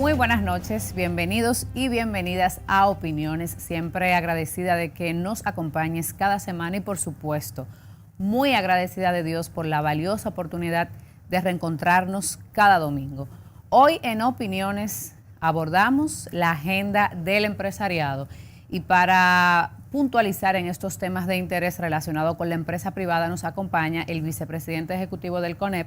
Muy buenas noches, bienvenidos y bienvenidas a Opiniones. Siempre agradecida de que nos acompañes cada semana y por supuesto, muy agradecida de Dios por la valiosa oportunidad de reencontrarnos cada domingo. Hoy en Opiniones abordamos la agenda del empresariado y para puntualizar en estos temas de interés relacionados con la empresa privada nos acompaña el vicepresidente ejecutivo del CONEP,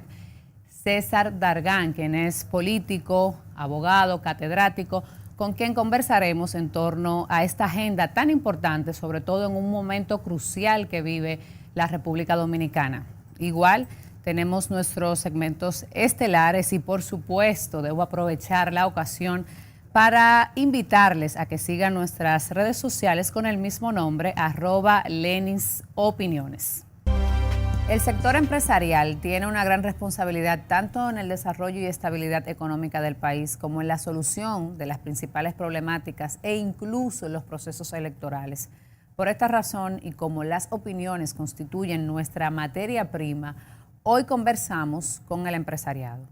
César Dargan, quien es político, abogado, catedrático, con quien conversaremos en torno a esta agenda tan importante, sobre todo en un momento crucial que vive la República Dominicana. Igual tenemos nuestros segmentos estelares y por supuesto debo aprovechar la ocasión para invitarles a que sigan nuestras redes sociales con el mismo nombre, @LenisOpiniones. El sector empresarial tiene una gran responsabilidad tanto en el desarrollo y estabilidad económica del país como en la solución de las principales problemáticas e incluso en los procesos electorales. Por esta razón y como las opiniones constituyen nuestra materia prima, hoy conversamos con el empresariado.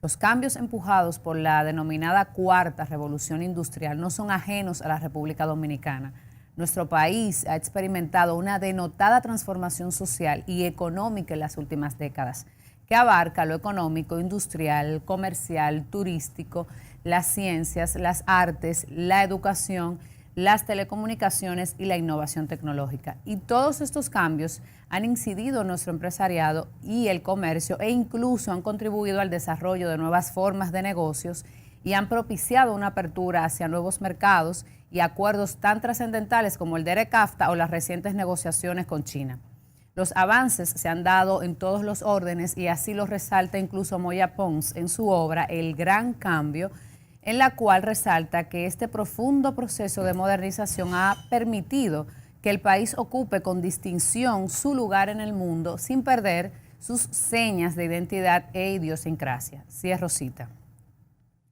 Los cambios empujados por la denominada Cuarta Revolución Industrial no son ajenos a la República Dominicana. Nuestro país ha experimentado una denotada transformación social y económica en las últimas décadas, que abarca lo económico, industrial, comercial, turístico, las ciencias, las artes, la educación, las telecomunicaciones y la innovación tecnológica. Y todos estos cambios han incidido en nuestro empresariado y el comercio e incluso han contribuido al desarrollo de nuevas formas de negocios y han propiciado una apertura hacia nuevos mercados y acuerdos tan trascendentales como el de ERECAFTA o las recientes negociaciones con China. Los avances se han dado en todos los órdenes y así lo resalta incluso Moya Pons en su obra El Gran Cambio, en la cual resalta que este profundo proceso de modernización ha permitido que el país ocupe con distinción su lugar en el mundo sin perder sus señas de identidad e idiosincrasia. Cierro cita.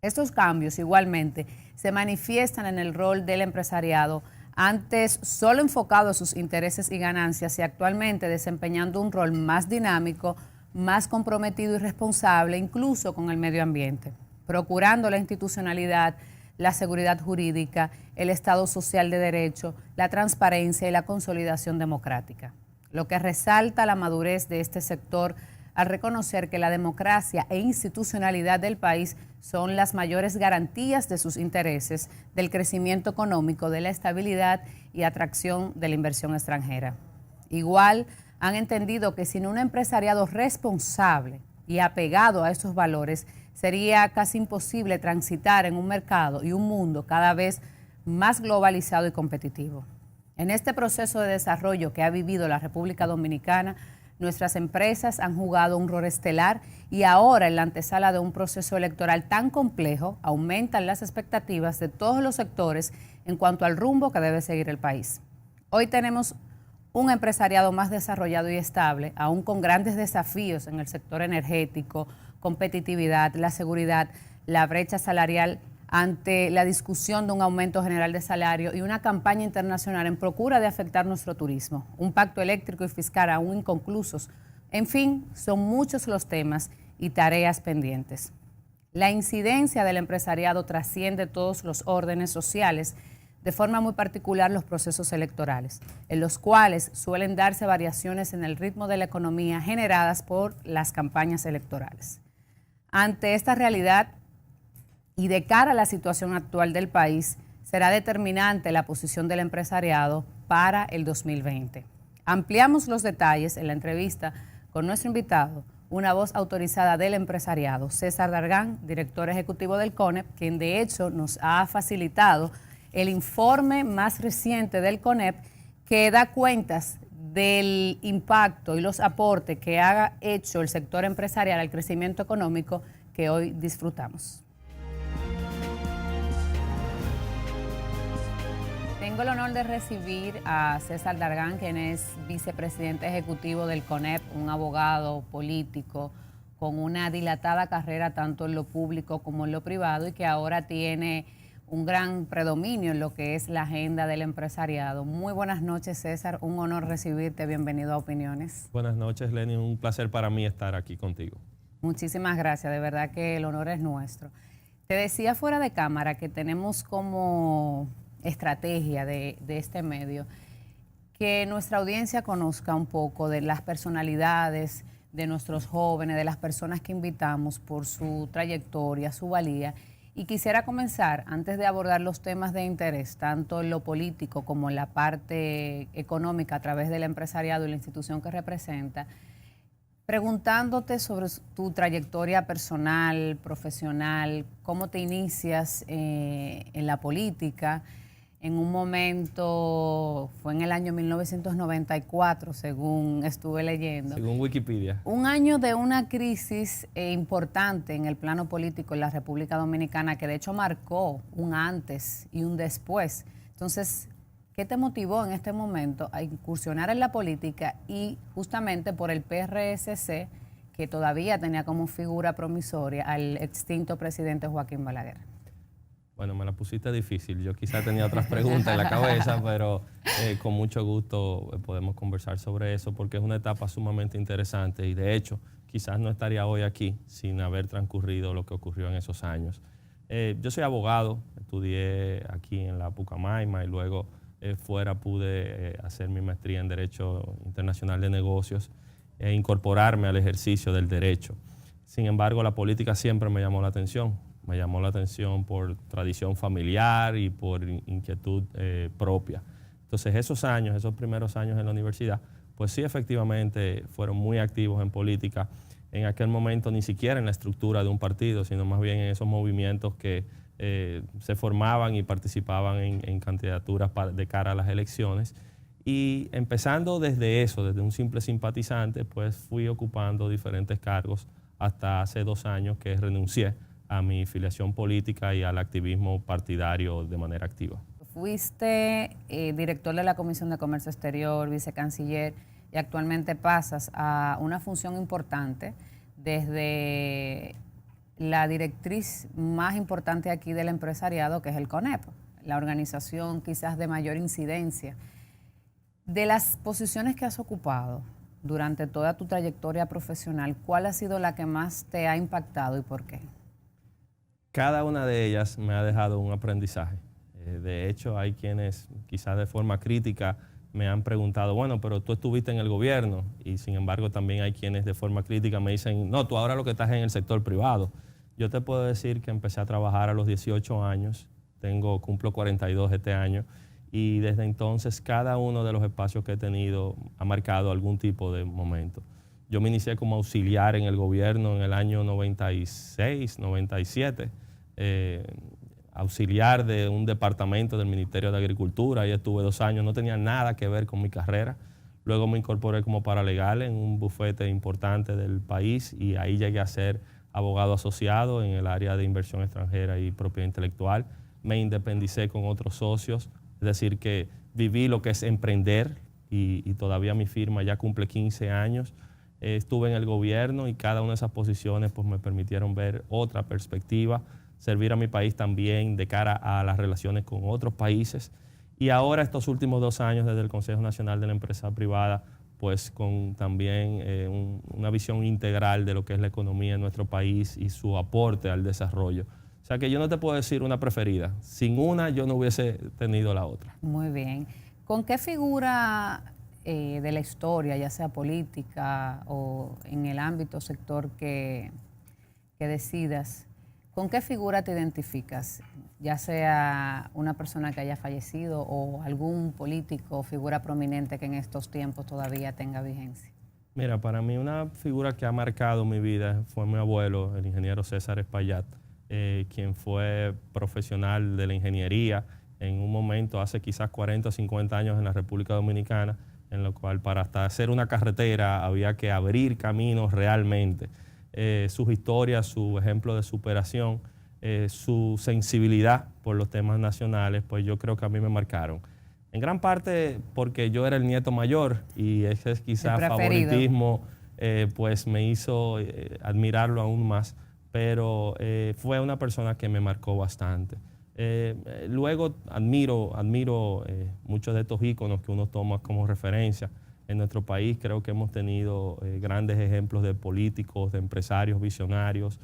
Estos cambios igualmente se manifiestan en el rol del empresariado, antes solo enfocado a sus intereses y ganancias y actualmente desempeñando un rol más dinámico, más comprometido y responsable, incluso con el medio ambiente, procurando la institucionalidad, la seguridad jurídica, el Estado social de derecho, la transparencia y la consolidación democrática. Lo que resalta la madurez de este sector al reconocer que la democracia e institucionalidad del país son las mayores garantías de sus intereses, del crecimiento económico, de la estabilidad y atracción de la inversión extranjera. Igual han entendido que sin un empresariado responsable y apegado a estos valores, sería casi imposible transitar en un mercado y un mundo cada vez más globalizado y competitivo. En este proceso de desarrollo que ha vivido la República Dominicana, nuestras empresas han jugado un rol estelar y ahora en la antesala de un proceso electoral tan complejo aumentan las expectativas de todos los sectores en cuanto al rumbo que debe seguir el país. Hoy tenemos un empresariado más desarrollado y estable, aún con grandes desafíos en el sector energético, competitividad, la seguridad, la brecha salarial ante la discusión de un aumento general de salario y una campaña internacional en procura de afectar nuestro turismo, un pacto eléctrico y fiscal aún inconclusos. En fin, son muchos los temas y tareas pendientes. La incidencia del empresariado trasciende todos los órdenes sociales, de forma muy particular los procesos electorales, en los cuales suelen darse variaciones en el ritmo de la economía generadas por las campañas electorales. Ante esta realidad, y de cara a la situación actual del país, será determinante la posición del empresariado para el 2020. Ampliamos los detalles en la entrevista con nuestro invitado, una voz autorizada del empresariado, César Dargan, director ejecutivo del CONEP, quien de hecho nos ha facilitado el informe más reciente del CONEP que da cuentas del impacto y los aportes que ha hecho el sector empresarial al crecimiento económico que hoy disfrutamos. Tengo el honor de recibir a César Dargan, quien es vicepresidente ejecutivo del CONEP, un abogado político con una dilatada carrera tanto en lo público como en lo privado y que ahora tiene un gran predominio en lo que es la agenda del empresariado. Muy buenas noches, César. Un honor recibirte. Bienvenido a Opiniones. Buenas noches, Lenny. Un placer para mí estar aquí contigo. Muchísimas gracias. De verdad que el honor es nuestro. Te decía fuera de cámara que tenemos como estrategia de este medio que nuestra audiencia conozca un poco de las personalidades de nuestros jóvenes, de las personas que invitamos por su trayectoria, su valía. Y quisiera comenzar, antes de abordar los temas de interés, tanto en lo político como en la parte económica a través del empresariado y la institución que representa, preguntándote sobre tu trayectoria personal, profesional, cómo te inicias en la política. En un momento, fue en el año 1994, según estuve leyendo. Según Wikipedia. Un año de una crisis importante en el plano político en la República Dominicana, que de hecho marcó un antes y un después. Entonces, ¿qué te motivó en este momento a incursionar en la política y justamente por el PRSC, que todavía tenía como figura promisoria al extinto presidente Joaquín Balaguer? Bueno, me la pusiste difícil. Yo quizás tenía otras preguntas en la cabeza, pero con mucho gusto podemos conversar sobre eso porque es una etapa sumamente interesante y de hecho quizás no estaría hoy aquí sin haber transcurrido lo que ocurrió en esos años. Yo soy abogado, estudié aquí en la Pucamaima y luego fuera pude hacer mi maestría en Derecho Internacional de Negocios e incorporarme al ejercicio del derecho. Sin embargo, la política siempre me llamó la atención. Me llamó la atención por tradición familiar y por inquietud propia. Entonces, esos años, esos primeros años en la universidad, pues sí, efectivamente, fueron muy activos en política. En aquel momento ni siquiera en la estructura de un partido, sino más bien en esos movimientos que se formaban y participaban en candidaturas de cara a las elecciones. Y empezando desde eso, desde un simple simpatizante, pues fui ocupando diferentes cargos hasta hace 2 años que renuncié a mi filiación política y al activismo partidario de manera activa. Fuiste director de la Comisión de Comercio Exterior, vicecanciller, y actualmente pasas a una función importante desde la directriz más importante aquí del empresariado, que es el CONEP, la organización quizás de mayor incidencia. De las posiciones que has ocupado durante toda tu trayectoria profesional, ¿cuál ha sido la que más te ha impactado y por qué? Cada una de ellas me ha dejado un aprendizaje. De hecho, hay quienes quizás de forma crítica me han preguntado, bueno, pero tú estuviste en el gobierno y sin embargo también hay quienes de forma crítica me dicen, no, tú ahora lo que estás en el sector privado. Yo te puedo decir que empecé a trabajar a los 18 años, cumplo 42 este año y desde entonces cada uno de los espacios que he tenido ha marcado algún tipo de momento. Yo me inicié como auxiliar en el gobierno en el año 96, 97, auxiliar de un departamento del Ministerio de Agricultura. Ahí estuve 2 años, no tenía nada que ver con mi carrera. Luego me incorporé como paralegal en un bufete importante del país y ahí llegué a ser abogado asociado en el área de inversión extranjera y propiedad intelectual. Me independicé con otros socios, es decir, que viví lo que es emprender y todavía mi firma ya cumple 15 años. Estuve en el gobierno y cada una de esas posiciones pues, me permitieron ver otra perspectiva, servir a mi país también de cara a las relaciones con otros países. Y ahora estos últimos 2 años desde el Consejo Nacional de la Empresa Privada, pues con también una visión integral de lo que es la economía en nuestro país y su aporte al desarrollo. O sea que yo no te puedo decir una preferida. Sin una yo no hubiese tenido la otra. Muy bien. ¿Con qué figura de la historia, ya sea política o en el ámbito sector que decidas, con qué figura te identificas? Ya sea una persona que haya fallecido o algún político o figura prominente que en estos tiempos todavía tenga vigencia. Mira, para mí una figura que ha marcado mi vida fue mi abuelo, el ingeniero César Espaillat, quien fue profesional de la ingeniería en un momento hace quizás 40 o 50 años en la República Dominicana, en lo cual para hasta hacer una carretera había que abrir caminos realmente. Sus historias, su ejemplo de superación, su sensibilidad por los temas nacionales, pues yo creo que a mí me marcaron. En gran parte porque yo era el nieto mayor y ese es quizás favoritismo, pues me hizo admirarlo aún más, pero fue una persona que me marcó bastante. Luego admiro muchos de estos íconos que uno toma como referencia. En nuestro país creo que hemos tenido grandes ejemplos de políticos, de empresarios visionarios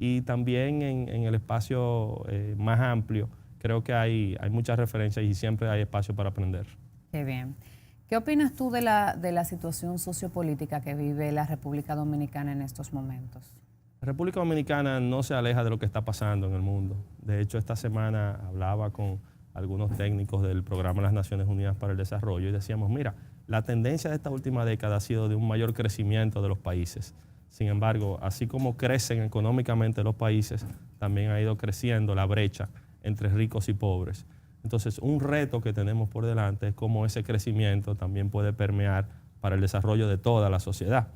Y también en el espacio más amplio, creo que hay muchas referencias y siempre hay espacio para aprender. Qué bien. ¿Qué opinas tú de la situación sociopolítica que vive la República Dominicana en estos momentos? La República Dominicana no se aleja de lo que está pasando en el mundo. De hecho, esta semana hablaba con algunos técnicos del Programa de las Naciones Unidas para el Desarrollo y decíamos, mira, la tendencia de esta última década ha sido de un mayor crecimiento de los países. Sin embargo, así como crecen económicamente los países, también ha ido creciendo la brecha entre ricos y pobres. Entonces, un reto que tenemos por delante es cómo ese crecimiento también puede permear para el desarrollo de toda la sociedad.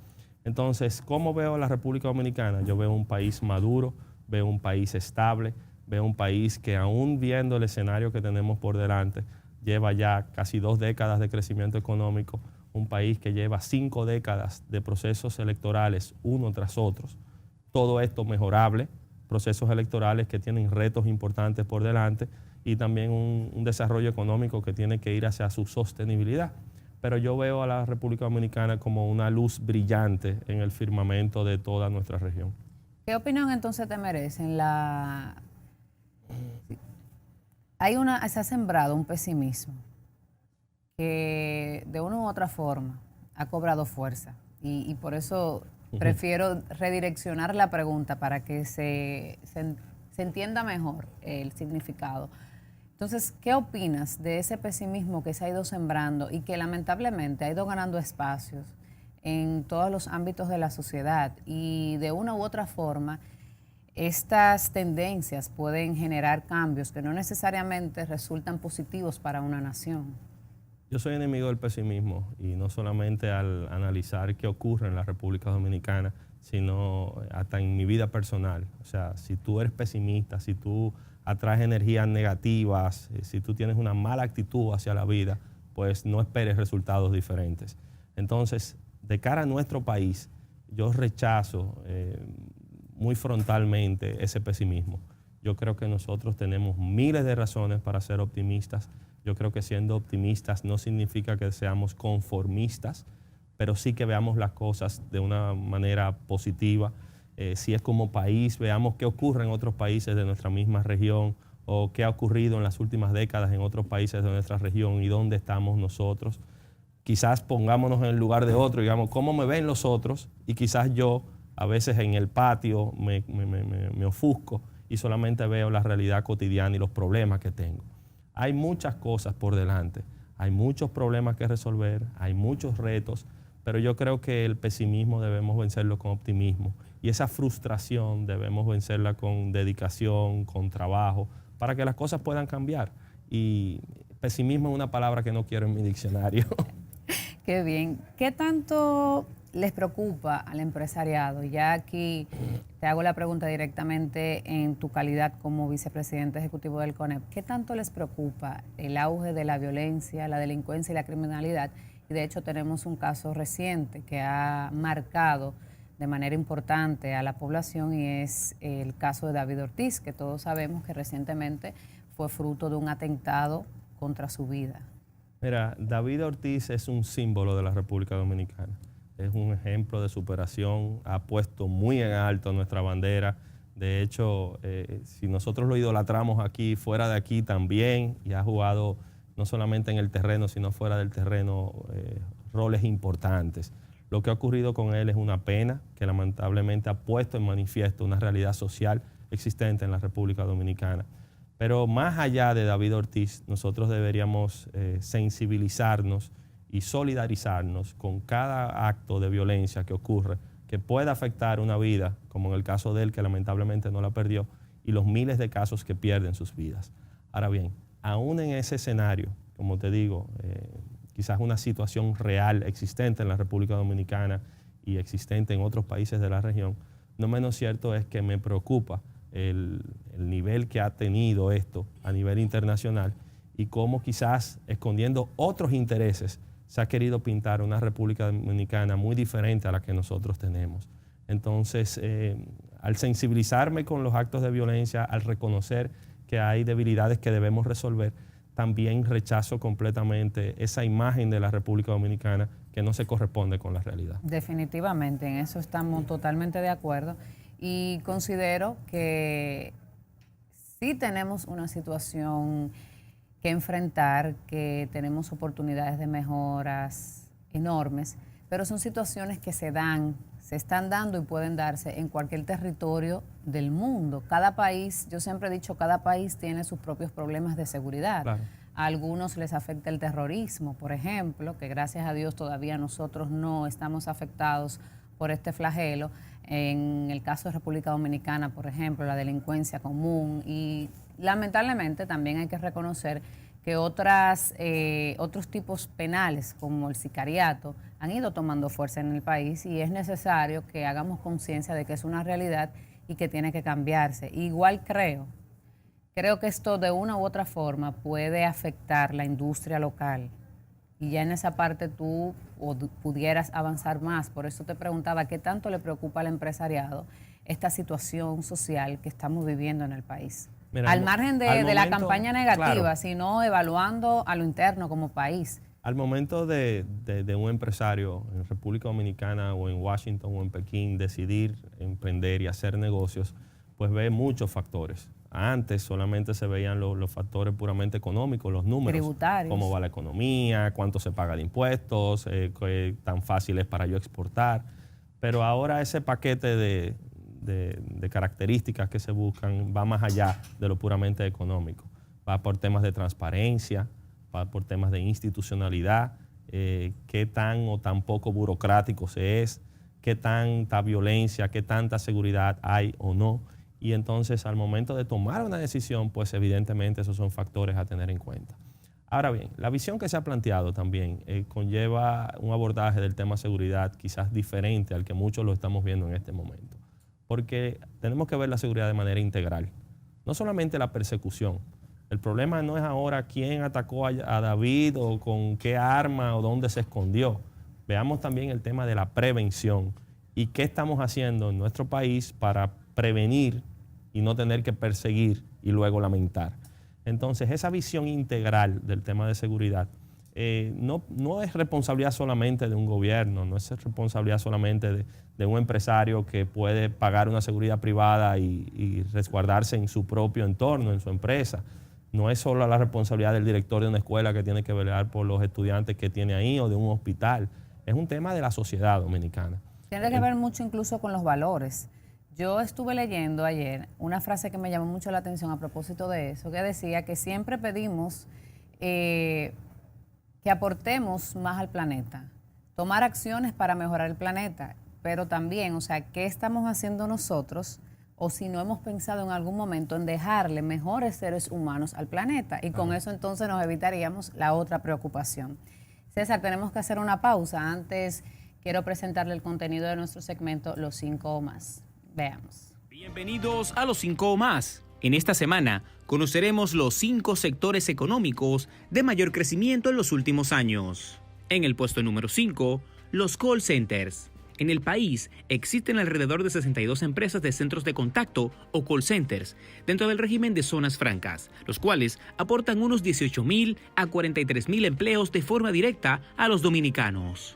Entonces, ¿cómo veo a la República Dominicana? Yo veo un país maduro, veo un país estable, veo un país que aún viendo el escenario que tenemos por delante, lleva ya casi 2 décadas de crecimiento económico, un país que lleva 5 décadas de procesos electorales uno tras otros. Todo esto mejorable, procesos electorales que tienen retos importantes por delante y también un desarrollo económico que tiene que ir hacia su sostenibilidad. Pero yo veo a la República Dominicana como una luz brillante en el firmamento de toda nuestra región. ¿Qué opinión entonces te merecen? Se ha sembrado un pesimismo que de una u otra forma ha cobrado fuerza y por eso prefiero redireccionar la pregunta para que se entienda mejor el significado. Entonces, ¿qué opinas de ese pesimismo que se ha ido sembrando y que lamentablemente ha ido ganando espacios en todos los ámbitos de la sociedad? Y de una u otra forma, estas tendencias pueden generar cambios que no necesariamente resultan positivos para una nación. Yo soy enemigo del pesimismo y no solamente al analizar qué ocurre en la República Dominicana, sino hasta en mi vida personal. O sea, si tú eres pesimista, si tú atraes energías negativas, si tú tienes una mala actitud hacia la vida, pues no esperes resultados diferentes. Entonces, de cara a nuestro país, yo rechazo muy frontalmente ese pesimismo. Yo creo que nosotros tenemos miles de razones para ser optimistas. Yo creo que siendo optimistas no significa que seamos conformistas, pero sí que veamos las cosas de una manera positiva. Si es como país, veamos qué ocurre en otros países de nuestra misma región o qué ha ocurrido en las últimas décadas en otros países de nuestra región y dónde estamos nosotros. Quizás pongámonos en el lugar de otro, digamos, cómo me ven los otros y quizás yo a veces en el patio me ofusco y solamente veo la realidad cotidiana y los problemas que tengo. Hay muchas cosas por delante, hay muchos problemas que resolver, hay muchos retos, pero yo creo que el pesimismo debemos vencerlo con optimismo y esa frustración debemos vencerla con dedicación, con trabajo, para que las cosas puedan cambiar. Y pesimismo es una palabra que no quiero en mi diccionario. Qué bien. ¿Qué tanto les preocupa al empresariado? Ya aquí te hago la pregunta directamente en tu calidad como vicepresidente ejecutivo del CONEP. ¿Qué tanto les preocupa el auge de la violencia, la delincuencia y la criminalidad? Y de hecho tenemos un caso reciente que ha marcado de manera importante a la población y es el caso de David Ortiz, que todos sabemos que recientemente fue fruto de un atentado contra su vida. Mira, David Ortiz es un símbolo de la República Dominicana. Es un ejemplo de superación, ha puesto muy en alto nuestra bandera. De hecho, si nosotros lo idolatramos aquí, fuera de aquí también, y ha jugado no solamente en el terreno, sino fuera del terreno, roles importantes. Lo que ha ocurrido con él es una pena que lamentablemente ha puesto en manifiesto una realidad social existente en la República Dominicana. Pero más allá de David Ortiz, nosotros deberíamos sensibilizarnos y solidarizarnos con cada acto de violencia que ocurre, que pueda afectar una vida, como en el caso de él, que lamentablemente no la perdió, y los miles de casos que pierden sus vidas. Ahora bien, aún en ese escenario, como te digo, quizás una situación real existente en la República Dominicana y existente en otros países de la región, no menos cierto es que me preocupa el nivel que ha tenido esto a nivel internacional y cómo quizás escondiendo otros intereses se ha querido pintar una República Dominicana muy diferente a la que nosotros tenemos. Entonces, al sensibilizarme con los actos de violencia, al reconocer que hay debilidades que debemos resolver, también rechazo completamente esa imagen de la República Dominicana que no se corresponde con la realidad. Definitivamente, en eso estamos totalmente de acuerdo. Y considero que sí tenemos una situación que enfrentar, que tenemos oportunidades de mejoras enormes, pero son situaciones que se están dando y pueden darse en cualquier territorio del mundo. Cada país, yo siempre he dicho, cada país tiene sus propios problemas de seguridad. Claro. A algunos les afecta el terrorismo, por ejemplo, que gracias a Dios todavía nosotros no estamos afectados por este flagelo. En el caso de República Dominicana, por ejemplo, la delincuencia común, y lamentablemente también hay que reconocer que otros tipos penales como el sicariato han ido tomando fuerza en el país, y es necesario que hagamos conciencia de que es una realidad y que tiene que cambiarse. Igual creo que esto de una u otra forma puede afectar la industria local, y ya en esa parte tú pudieras avanzar más. Por eso te preguntaba, ¿qué tanto le preocupa al empresariado esta situación social que estamos viviendo en el país? Mira, al margen de la campaña negativa, claro, sino evaluando a lo interno como país. Al momento de un empresario en República Dominicana o en Washington o en Pekín decidir emprender y hacer negocios, pues ve muchos factores. Antes solamente se veían los factores puramente económicos, los números, tributarios, cómo va la economía, cuánto se paga de impuestos, qué tan fácil es para yo exportar. Pero ahora ese paquete de características que se buscan va más allá de lo puramente económico. Va por temas de transparencia, va por temas de institucionalidad, qué tan o tan poco burocrático se es, qué tanta violencia, qué tanta seguridad hay o no. Y entonces al momento de tomar una decisión, pues evidentemente esos son factores a tener en cuenta. Ahora bien, la visión que se ha planteado también conlleva un abordaje del tema seguridad quizás diferente al que muchos lo estamos viendo en este momento. Porque tenemos que ver la seguridad de manera integral. No solamente la persecución. El problema no es ahora quién atacó a David o con qué arma o dónde se escondió. Veamos también el tema de la prevención y qué estamos haciendo en nuestro país para prevenir y no tener que perseguir y luego lamentar. Entonces, esa visión integral del tema de seguridad no es responsabilidad solamente de un gobierno, no es responsabilidad solamente de un empresario que puede pagar una seguridad privada y resguardarse en su propio entorno, en su empresa. No es solo la responsabilidad del director de una escuela que tiene que velar por los estudiantes que tiene ahí o de un hospital. Es un tema de la sociedad dominicana. Tiene que ver mucho incluso con los valores. Yo estuve leyendo ayer una frase que me llamó mucho la atención a propósito de eso, que decía que siempre pedimos que aportemos más al planeta, tomar acciones para mejorar el planeta, pero también, o sea, ¿qué estamos haciendo nosotros? O si no hemos pensado en algún momento en dejarle mejores seres humanos al planeta, y con eso entonces nos evitaríamos la otra preocupación. César, tenemos que hacer una pausa. Antes quiero presentarle el contenido de nuestro segmento Los 5 o Más. Veamos. Bienvenidos a Los 5 o Más. En esta semana conoceremos los 5 sectores económicos de mayor crecimiento en los últimos años. En el puesto número 5, los call centers. En el país existen alrededor de 62 empresas de centros de contacto o call centers dentro del régimen de zonas francas, los cuales aportan unos 18.000 a 43.000 empleos de forma directa a los dominicanos.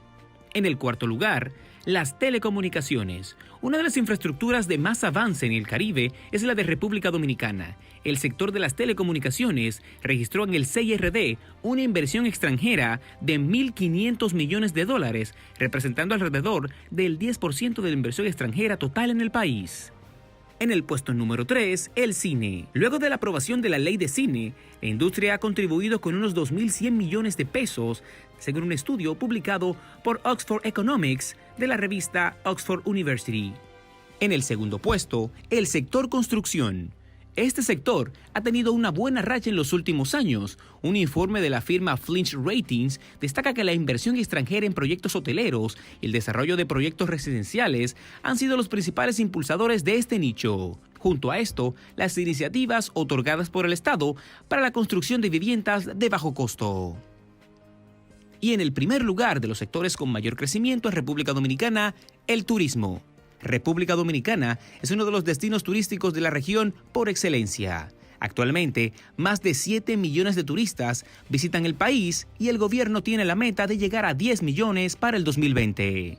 En el cuarto lugar, las telecomunicaciones. Una de las infraestructuras de más avance en el Caribe es la de República Dominicana. El sector de las telecomunicaciones registró en el CIRD una inversión extranjera de $1.500 millones, representando alrededor del 10% de la inversión extranjera total en el país. En el puesto número 3, el cine. Luego de la aprobación de la ley de cine, la industria ha contribuido con unos 2.100 millones de pesos, según un estudio publicado por Oxford Economics de la revista Oxford University. En el segundo puesto, el sector construcción. Este sector ha tenido una buena racha en los últimos años. Un informe de la firma Fitch Ratings destaca que la inversión extranjera en proyectos hoteleros y el desarrollo de proyectos residenciales han sido los principales impulsadores de este nicho. Junto a esto, las iniciativas otorgadas por el Estado para la construcción de viviendas de bajo costo. Y en el primer lugar de los sectores con mayor crecimiento en República Dominicana, el turismo. República Dominicana es uno de los destinos turísticos de la región por excelencia. Actualmente, más de 7 millones de turistas visitan el país y el gobierno tiene la meta de llegar a 10 millones para el 2020.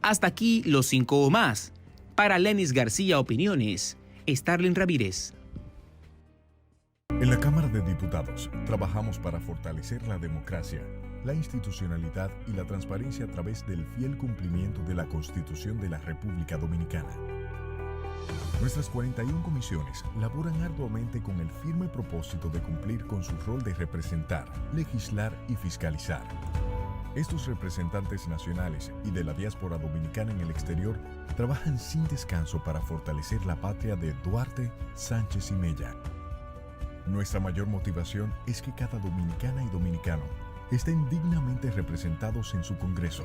Hasta aquí los 5 o más. Para Lenis García Opiniones, Starling Ramírez. En la Cámara de Diputados trabajamos para fortalecer la democracia, la institucionalidad y la transparencia a través del fiel cumplimiento de la Constitución de la República Dominicana. Nuestras 41 comisiones laboran arduamente con el firme propósito de cumplir con su rol de representar, legislar y fiscalizar. Estos representantes nacionales y de la diáspora dominicana en el exterior trabajan sin descanso para fortalecer la patria de Duarte, Sánchez y Mella. Nuestra mayor motivación es que cada dominicana y dominicano estén dignamente representados en su Congreso.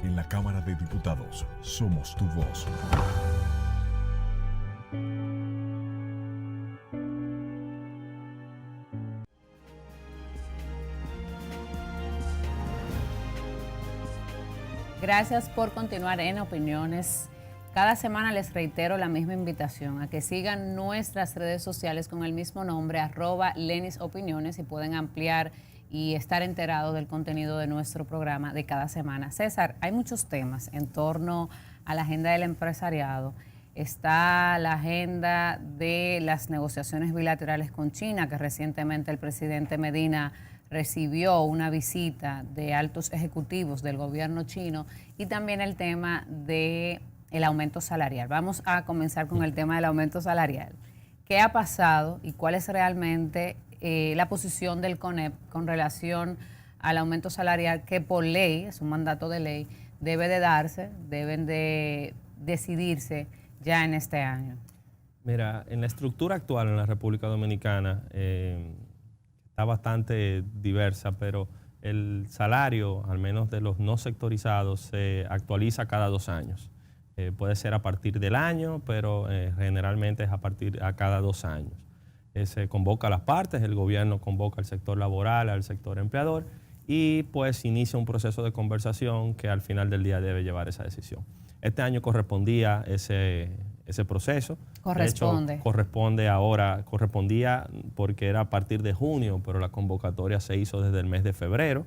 En la Cámara de Diputados, somos tu voz. Gracias por continuar en Opiniones. Cada semana les reitero la misma invitación a que sigan nuestras redes sociales con el mismo nombre, @LenisOpiniones, y pueden ampliar y estar enterados del contenido de nuestro programa de cada semana. César, hay muchos temas en torno a la agenda del empresariado. Está la agenda de las negociaciones bilaterales con China, que recientemente el presidente Medina recibió una visita de altos ejecutivos del gobierno chino, y también el tema del aumento salarial. Vamos a comenzar con el tema del aumento salarial. ¿Qué ha pasado y cuál es realmente la posición del CONEP con relación al aumento salarial que por ley, es un mandato de ley, debe de darse, deben de decidirse ya en este año? Mira, en la estructura actual en la República Dominicana está bastante diversa, pero el salario, al menos de los no sectorizados, se actualiza cada 2 años. Puede ser a partir del año, pero generalmente es a cada 2 años. Se convoca a las partes, el gobierno convoca al sector laboral, al sector empleador, y pues inicia un proceso de conversación que al final del día debe llevar esa decisión. Este año correspondía ese proceso. Corresponde. De hecho, correspondía porque era a partir de junio, pero la convocatoria se hizo desde el mes de febrero.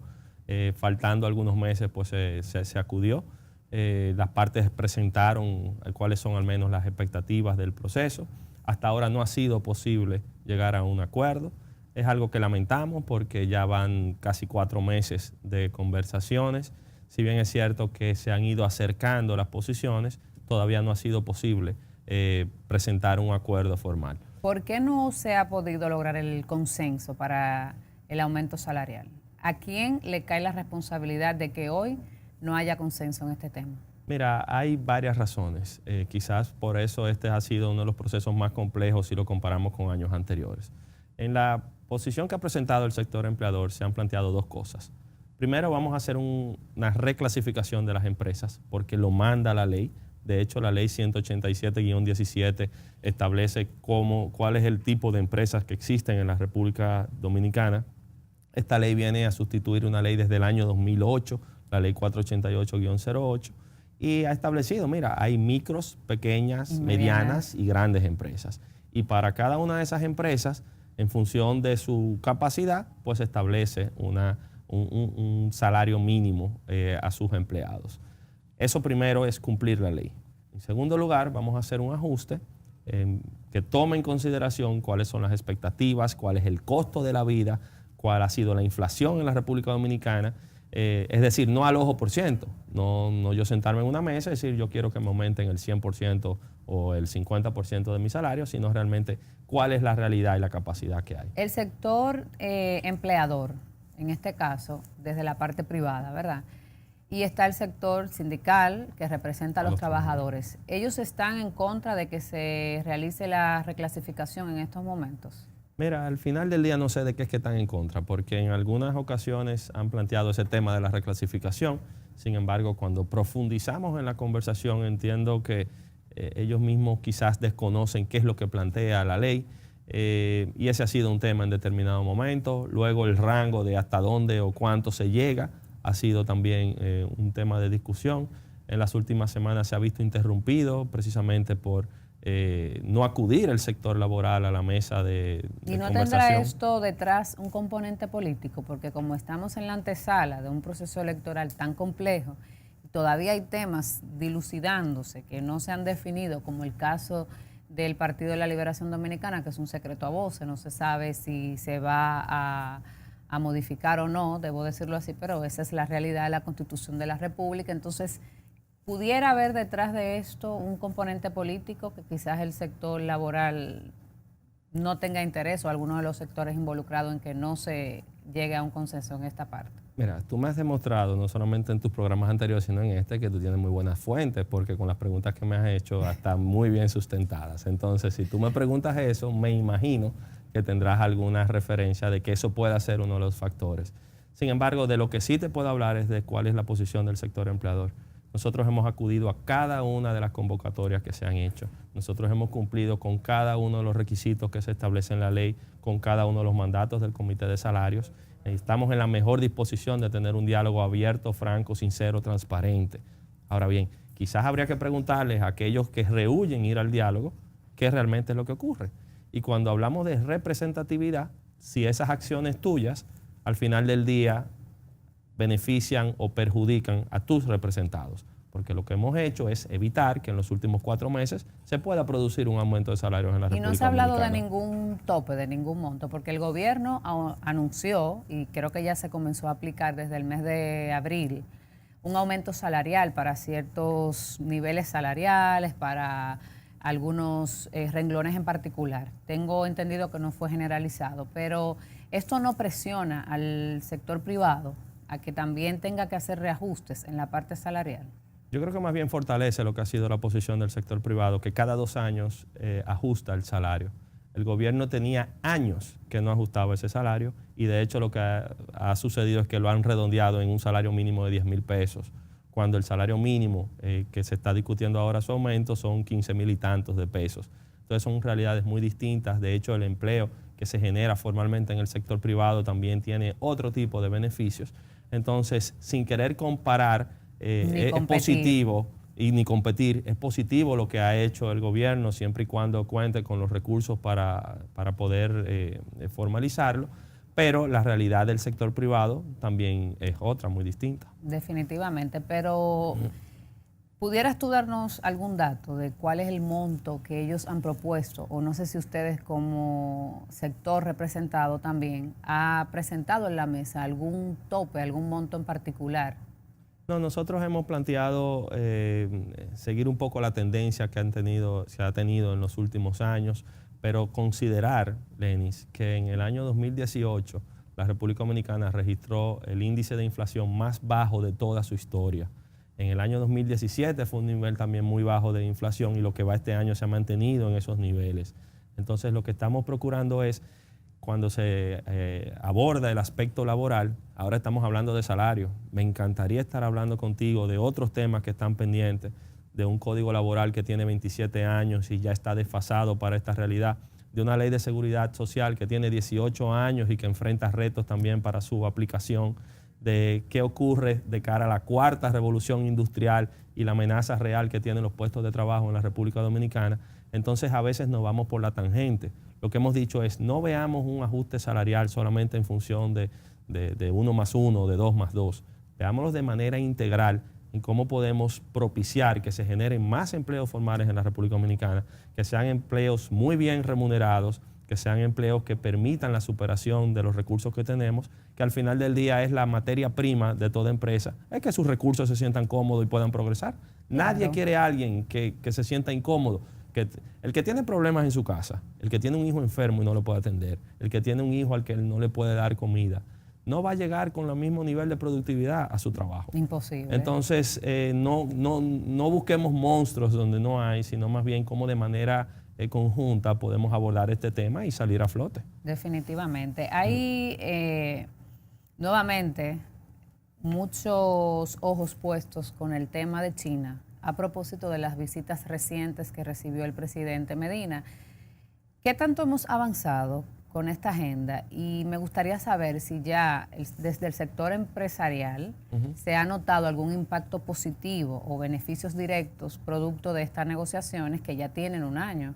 Faltando algunos meses, pues se acudió. Las partes presentaron cuáles son al menos las expectativas del proceso. Hasta ahora no ha sido posible llegar a un acuerdo. Es algo que lamentamos porque ya van casi 4 meses de conversaciones. Si bien es cierto que se han ido acercando las posiciones, todavía no ha sido posible presentar un acuerdo formal. ¿Por qué no se ha podido lograr el consenso para el aumento salarial? ¿A quién le cae la responsabilidad de que hoy no haya consenso en este tema? Mira, hay varias razones. Quizás por eso este ha sido uno de los procesos más complejos si lo comparamos con años anteriores. En la posición que ha presentado el sector empleador se han planteado 2 cosas. Primero, vamos a hacer una reclasificación de las empresas porque lo manda la ley. De hecho, la ley 187-17 establece cuál es el tipo de empresas que existen en la República Dominicana. Esta ley viene a sustituir una ley desde el año 2008, la ley 488-08, y ha establecido, mira, hay micros, pequeñas, medianas y grandes empresas. Y para cada una de esas empresas, en función de su capacidad, pues establece un salario mínimo a sus empleados. Eso primero es cumplir la ley. En segundo lugar, vamos a hacer un ajuste que tome en consideración cuáles son las expectativas, cuál es el costo de la vida, cuál ha sido la inflación en la República Dominicana. Es decir, no al ojo por ciento, no yo sentarme en una mesa y decir yo quiero que me aumenten el 100% o el 50% de mi salario, sino realmente cuál es la realidad y la capacidad que hay. El sector empleador, en este caso, desde la parte privada, ¿verdad? Y está el sector sindical que representa a los trabajadores. ¿Ellos están en contra de que se realice la reclasificación en estos momentos? Mira, al final del día no sé de qué es que están en contra, porque en algunas ocasiones han planteado ese tema de la reclasificación. Sin embargo, cuando profundizamos en la conversación, entiendo que ellos mismos quizás desconocen qué es lo que plantea la ley, y ese ha sido un tema en determinado momento. Luego el rango de hasta dónde o cuánto se llega ha sido también un tema de discusión. En las últimas semanas se ha visto interrumpido precisamente por no acudir el sector laboral a la mesa de ¿Y no conversación. tendrá esto detrás un componente político? Porque como estamos en la antesala de un proceso electoral tan complejo, todavía hay temas dilucidándose que no se han definido, como el caso del Partido de la Liberación Dominicana, que es un secreto a voces, no se sabe si se va a modificar o no, debo decirlo así, pero esa es la realidad de la Constitución de la República. Entonces, ¿pudiera haber detrás de esto un componente político que quizás el sector laboral no tenga interés o alguno de los sectores involucrados en que no se llegue a un consenso en esta parte? Mira, tú me has demostrado, no solamente en tus programas anteriores, sino en este, que tú tienes muy buenas fuentes, porque con las preguntas que me has hecho están muy bien sustentadas. Entonces, si tú me preguntas eso, me imagino que tendrás alguna referencia de que eso pueda ser uno de los factores. Sin embargo, de lo que sí te puedo hablar es de cuál es la posición del sector empleador. Nosotros hemos acudido a cada una de las convocatorias que se han hecho. Nosotros hemos cumplido con cada uno de los requisitos que se establecen en la ley, con cada uno de los mandatos del Comité de Salarios. Estamos en la mejor disposición de tener un diálogo abierto, franco, sincero, transparente. Ahora bien, quizás habría que preguntarles a aquellos que rehúyen ir al diálogo qué realmente es lo que ocurre. Y cuando hablamos de representatividad, si esas acciones tuyas al final del día benefician o perjudican a tus representados. Porque lo que hemos hecho es evitar que en los últimos 4 meses se pueda producir un aumento de salarios en la República Dominicana. Y no se ha hablado de ningún tope, de ningún monto, porque el gobierno anunció, y creo que ya se comenzó a aplicar desde el mes de abril, un aumento salarial para ciertos niveles salariales, para algunos renglones en particular. Tengo entendido que no fue generalizado, pero esto no presiona al sector privado a que también tenga que hacer reajustes en la parte salarial. Yo creo que más bien fortalece lo que ha sido la posición del sector privado, que cada 2 años ajusta el salario. El gobierno tenía años que no ajustaba ese salario y de hecho lo que ha sucedido es que lo han redondeado en un salario mínimo de 10,000 pesos, cuando el salario mínimo que se está discutiendo ahora su aumento son 15,000 y tantos de pesos. Entonces son realidades muy distintas. De hecho, el empleo que se genera formalmente en el sector privado también tiene otro tipo de beneficios. Entonces, sin querer comparar, es positivo y ni competir, es positivo lo que ha hecho el gobierno siempre y cuando cuente con los recursos para poder formalizarlo, pero la realidad del sector privado también es otra, muy distinta. Definitivamente, pero ¿pudieras tú darnos algún dato de cuál es el monto que ellos han propuesto? O no sé si ustedes como sector representado también ha presentado en la mesa algún tope, algún monto en particular. No, nosotros hemos planteado seguir un poco la tendencia que se ha tenido en los últimos años, pero considerar, Lenis, que en el año 2018 la República Dominicana registró el índice de inflación más bajo de toda su historia. En el año 2017 fue un nivel también muy bajo de inflación y lo que va este año se ha mantenido en esos niveles. Entonces lo que estamos procurando es, cuando se aborda el aspecto laboral, ahora estamos hablando de salario. Me encantaría estar hablando contigo de otros temas que están pendientes, de un código laboral que tiene 27 años y ya está desfasado para esta realidad, de una ley de seguridad social que tiene 18 años y que enfrenta retos también para su aplicación, de qué ocurre de cara a la 4ª revolución industrial y la amenaza real que tienen los puestos de trabajo en la República Dominicana. Entonces a veces nos vamos por la tangente. Lo que hemos dicho es, no veamos un ajuste salarial solamente en función de 1 más 1, de 2 más 2. Veámoslo de manera integral en cómo podemos propiciar que se generen más empleos formales en la República Dominicana, que sean empleos muy bien remunerados, que sean empleos que permitan la superación de los recursos que tenemos, que al final del día es la materia prima de toda empresa, es que sus recursos se sientan cómodos y puedan progresar. Nadie quiere a alguien que se sienta incómodo. El que tiene problemas en su casa, el que tiene un hijo enfermo y no lo puede atender, el que tiene un hijo al que no le puede dar comida, no va a llegar con el mismo nivel de productividad a su trabajo. Imposible. Entonces, no busquemos monstruos donde no hay, sino más bien cómo de manera conjunta podemos abordar este tema y salir a flote. Definitivamente. Hay nuevamente muchos ojos puestos con el tema de China a propósito de las visitas recientes que recibió el presidente Medina. ¿Qué tanto hemos avanzado con esta agenda? Y me gustaría saber si ya desde el sector empresarial se ha notado algún impacto positivo o beneficios directos producto de estas negociaciones que ya tienen 1 año.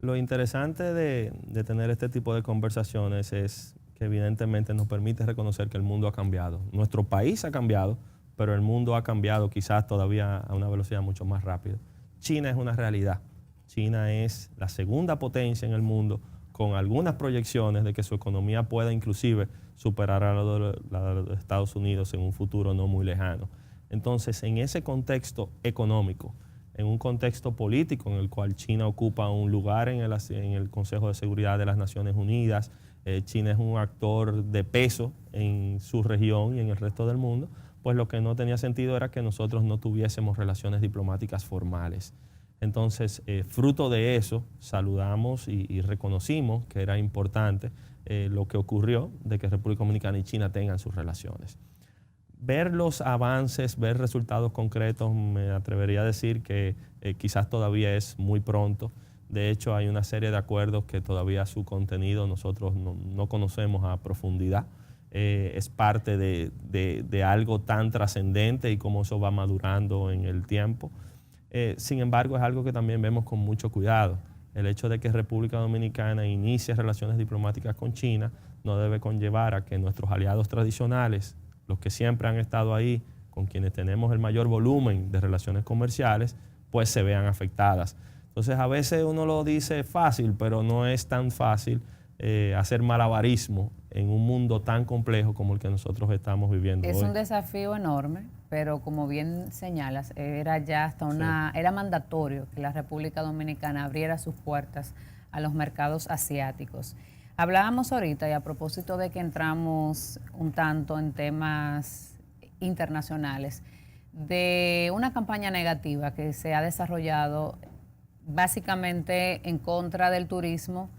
Lo interesante de tener este tipo de conversaciones es que evidentemente nos permite reconocer que el mundo ha cambiado. Nuestro país ha cambiado, pero el mundo ha cambiado quizás todavía a una velocidad mucho más rápida. China es una realidad. China es la segunda potencia en el mundo, con algunas proyecciones de que su economía pueda inclusive superar a la de los Estados Unidos en un futuro no muy lejano. Entonces, en ese contexto económico, en un contexto político en el cual China ocupa un lugar en el Consejo de Seguridad de las Naciones Unidas, China es un actor de peso en su región y en el resto del mundo, pues lo que no tenía sentido era que nosotros no tuviésemos relaciones diplomáticas formales. Entonces, fruto de eso, saludamos y reconocimos que era importante lo que ocurrió de que República Dominicana y China tengan sus relaciones. Ver los avances, ver resultados concretos, me atrevería a decir que quizás todavía es muy pronto. De hecho, hay una serie de acuerdos que todavía su contenido nosotros no conocemos a profundidad. Es parte de algo tan trascendente y cómo eso va madurando en el tiempo. Sin embargo, es algo que también vemos con mucho cuidado. El hecho de que República Dominicana inicie relaciones diplomáticas con China no debe conllevar a que nuestros aliados tradicionales, los que siempre han estado ahí, con quienes tenemos el mayor volumen de relaciones comerciales, pues se vean afectadas. Entonces, a veces uno lo dice fácil, pero no es tan fácil hacer malabarismo en un mundo tan complejo como el que nosotros estamos viviendo hoy. Es un desafío enorme, pero como bien señalas, era ya hasta era mandatorio que la República Dominicana abriera sus puertas a los mercados asiáticos. Hablábamos ahorita, y a propósito de que entramos un tanto en temas internacionales, de una campaña negativa que se ha desarrollado básicamente en contra del turismo,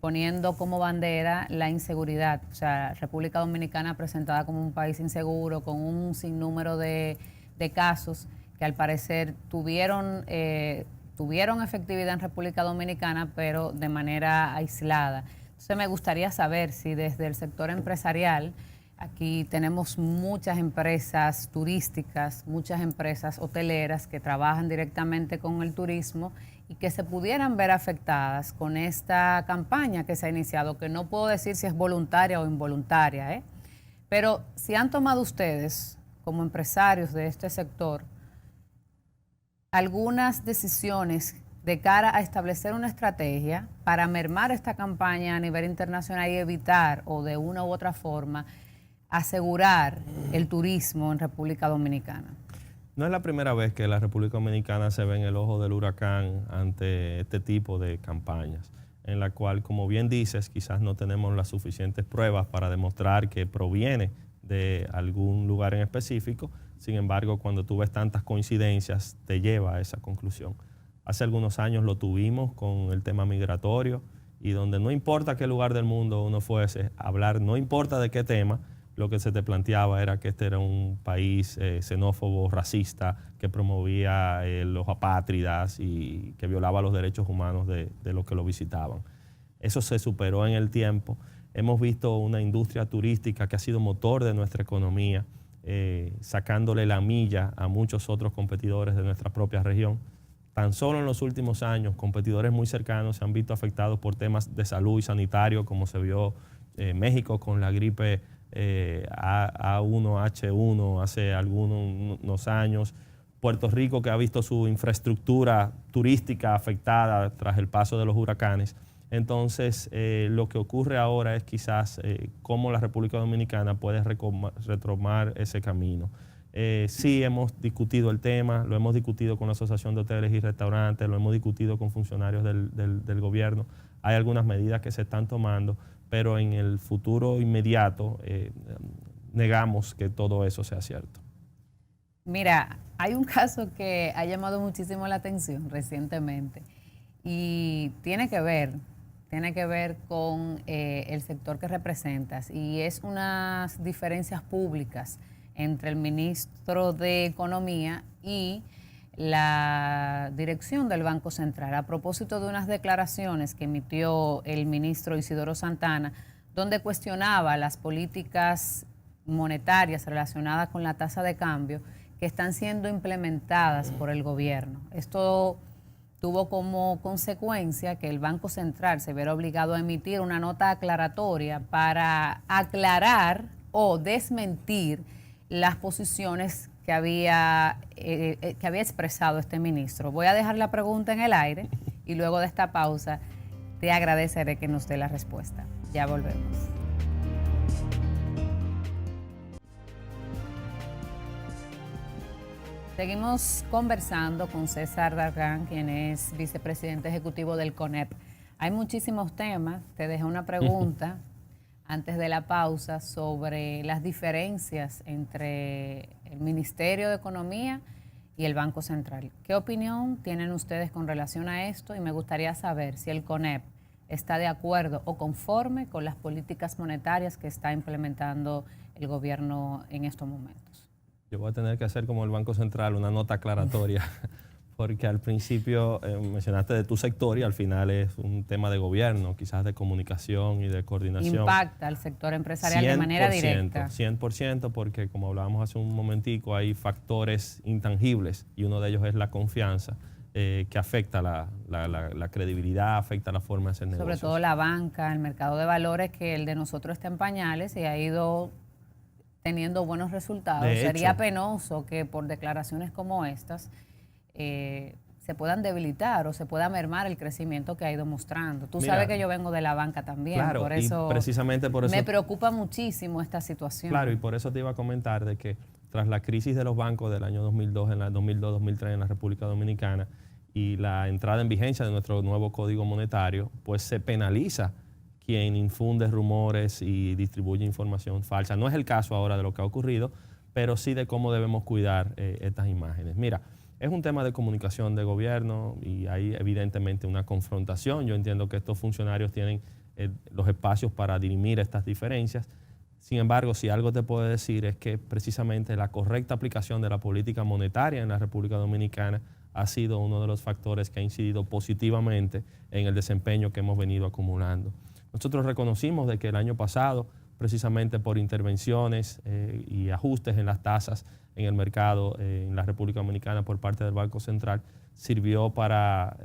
poniendo como bandera la inseguridad. O sea, República Dominicana presentada como un país inseguro, con un sinnúmero de casos que al parecer tuvieron efectividad en República Dominicana, pero de manera aislada. Entonces me gustaría saber si desde el sector empresarial, aquí tenemos muchas empresas turísticas, muchas empresas hoteleras que trabajan directamente con el turismo y que se pudieran ver afectadas con esta campaña que se ha iniciado, que no puedo decir si es voluntaria o involuntaria, pero si han tomado ustedes, como empresarios de este sector, algunas decisiones de cara a establecer una estrategia para mermar esta campaña a nivel internacional y evitar, o de una u otra forma, asegurar el turismo en República Dominicana. No es la primera vez que la República Dominicana se ve en el ojo del huracán ante este tipo de campañas, en la cual, como bien dices, quizás no tenemos las suficientes pruebas para demostrar que proviene de algún lugar en específico. Sin embargo, cuando tú ves tantas coincidencias, te lleva a esa conclusión. Hace algunos años lo tuvimos con el tema migratorio, y donde no importa qué lugar del mundo uno fuese a hablar, no importa de qué tema, lo que se te planteaba era que este era un país xenófobo, racista, que promovía los apátridas y que violaba los derechos humanos de los que lo visitaban. Eso se superó en el tiempo. Hemos visto una industria turística que ha sido motor de nuestra economía, sacándole la milla a muchos otros competidores de nuestra propia región. Tan solo en los últimos años, competidores muy cercanos se han visto afectados por temas de salud y sanitario, como se vio México con la gripe A1H1 hace algunos años, Puerto Rico, que ha visto su infraestructura turística afectada tras el paso de los huracanes. Entonces, lo que ocurre ahora es quizás cómo la República Dominicana puede retomar ese camino. Sí hemos discutido el tema, lo hemos discutido con la Asociación de Hoteles y Restaurantes, lo hemos discutido con funcionarios del gobierno. Hay algunas medidas que se están tomando, pero en el futuro inmediato negamos que todo eso sea cierto. Mira, hay un caso que ha llamado muchísimo la atención recientemente y tiene que ver con el sector que representas, y es unas diferencias públicas entre el ministro de Economía y la dirección del Banco Central, a propósito de unas declaraciones que emitió el ministro Isidoro Santana, donde cuestionaba las políticas monetarias relacionadas con la tasa de cambio que están siendo implementadas por el gobierno. Esto tuvo como consecuencia que el Banco Central se viera obligado a emitir una nota aclaratoria para aclarar o desmentir las posiciones que había expresado este ministro. Voy a dejar la pregunta en el aire y luego de esta pausa te agradeceré que nos dé la respuesta. Ya volvemos. Seguimos conversando con César Dargan, quien es vicepresidente ejecutivo del CONEP. Hay muchísimos temas. Te dejé una pregunta antes de la pausa sobre las diferencias entre el Ministerio de Economía y el Banco Central. ¿Qué opinión tienen ustedes con relación a esto? Y me gustaría saber si el CONEP está de acuerdo o conforme con las políticas monetarias que está implementando el gobierno en estos momentos. Yo voy a tener que hacer como el Banco Central una nota aclaratoria, porque al principio mencionaste de tu sector y al final es un tema de gobierno, quizás de comunicación y de coordinación. Impacta al sector empresarial de manera directa. 100%, porque como hablábamos hace un momentico, hay factores intangibles y uno de ellos es la confianza, que afecta la credibilidad, afecta la forma de hacer negocios. Sobre todo la banca, el mercado de valores, que el de nosotros está en pañales y ha ido teniendo buenos resultados. Sería penoso que por declaraciones como estas se puedan debilitar o se pueda mermar el crecimiento que ha ido mostrando. Tú sabes que yo vengo de la banca también, claro, por eso, y precisamente por eso me preocupa muchísimo esta situación. Claro, y por eso te iba a comentar de que tras la crisis de los bancos del año 2002, en la 2002-2003 en la República Dominicana y la entrada en vigencia de nuestro nuevo Código Monetario, pues se penaliza quien infunde rumores y distribuye información falsa. No es el caso ahora de lo que ha ocurrido, pero sí de cómo debemos cuidar estas imágenes. Mira, es un tema de comunicación de gobierno y hay evidentemente una confrontación. Yo entiendo que estos funcionarios tienen los espacios para dirimir estas diferencias. Sin embargo, si algo te puedo decir es que precisamente la correcta aplicación de la política monetaria en la República Dominicana ha sido uno de los factores que ha incidido positivamente en el desempeño que hemos venido acumulando. Nosotros reconocimos de que el año pasado, precisamente por intervenciones y ajustes en las tasas en el mercado en la República Dominicana por parte del Banco Central, sirvió para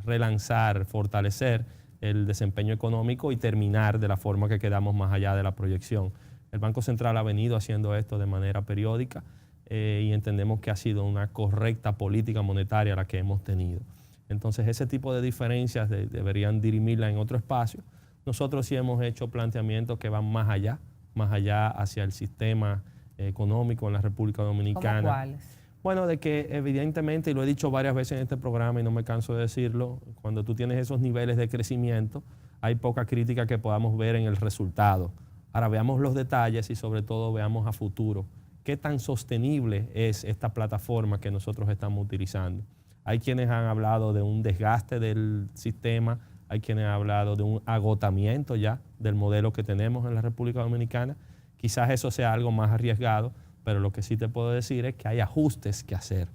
relanzar, fortalecer el desempeño económico y terminar de la forma que quedamos más allá de la proyección. El Banco Central ha venido haciendo esto de manera periódica y entendemos que ha sido una correcta política monetaria la que hemos tenido. Entonces, ese tipo de diferencias deberían dirimirla en otro espacio. Nosotros sí hemos hecho planteamientos que van más allá hacia el sistema económico en la República Dominicana. ¿Cómo cuáles? Bueno, de que evidentemente, y lo he dicho varias veces en este programa y no me canso de decirlo, cuando tú tienes esos niveles de crecimiento, hay poca crítica que podamos ver en el resultado. Ahora veamos los detalles y sobre todo veamos a futuro. ¿Qué tan sostenible es esta plataforma que nosotros estamos utilizando? Hay quienes han hablado de un desgaste del sistema, hay quienes han hablado de un agotamiento ya del modelo que tenemos en la República Dominicana. Quizás eso sea algo más arriesgado, pero lo que sí te puedo decir es que hay ajustes que hacer.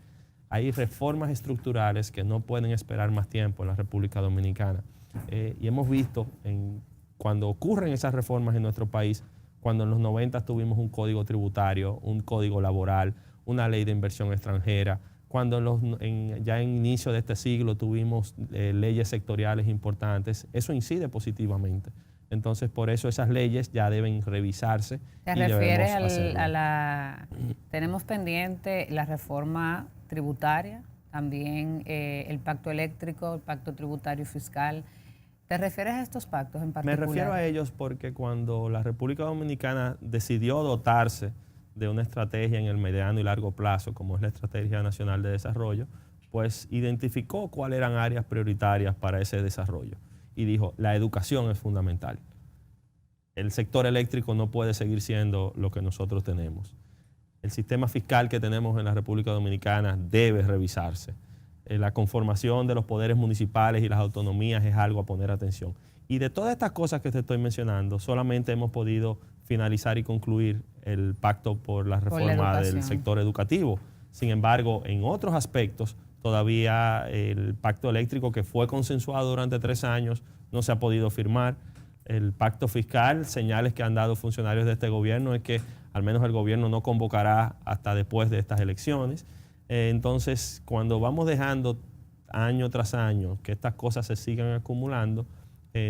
Hay reformas estructurales que no pueden esperar más tiempo en la República Dominicana. Y hemos visto cuando ocurren esas reformas en nuestro país, cuando en los 90 tuvimos un código tributario, un código laboral, una ley de inversión extranjera, cuando ya en inicio de este siglo tuvimos leyes sectoriales importantes, eso incide positivamente. Entonces, por eso esas leyes ya deben revisarse. ¿Te refieres tenemos pendiente la reforma tributaria, también el pacto eléctrico, el pacto tributario y fiscal? ¿Te refieres a estos pactos en particular? Me refiero a ellos porque cuando la República Dominicana decidió dotarse de una estrategia en el mediano y largo plazo, como es la Estrategia Nacional de Desarrollo, pues identificó cuáles eran áreas prioritarias para ese desarrollo. Y dijo, la educación es fundamental. El sector eléctrico no puede seguir siendo lo que nosotros tenemos. El sistema fiscal que tenemos en la República Dominicana debe revisarse. La conformación de los poderes municipales y las autonomías es algo a poner atención. Y de todas estas cosas que te estoy mencionando, solamente hemos podido finalizar y concluir el pacto por la reforma del sector educativo. Sin embargo, en otros aspectos, todavía el pacto eléctrico que fue consensuado durante 3 años no se ha podido firmar. El pacto fiscal, señales que han dado funcionarios de este gobierno es que al menos el gobierno no convocará hasta después de estas elecciones. Entonces, cuando vamos dejando año tras año que estas cosas se sigan acumulando,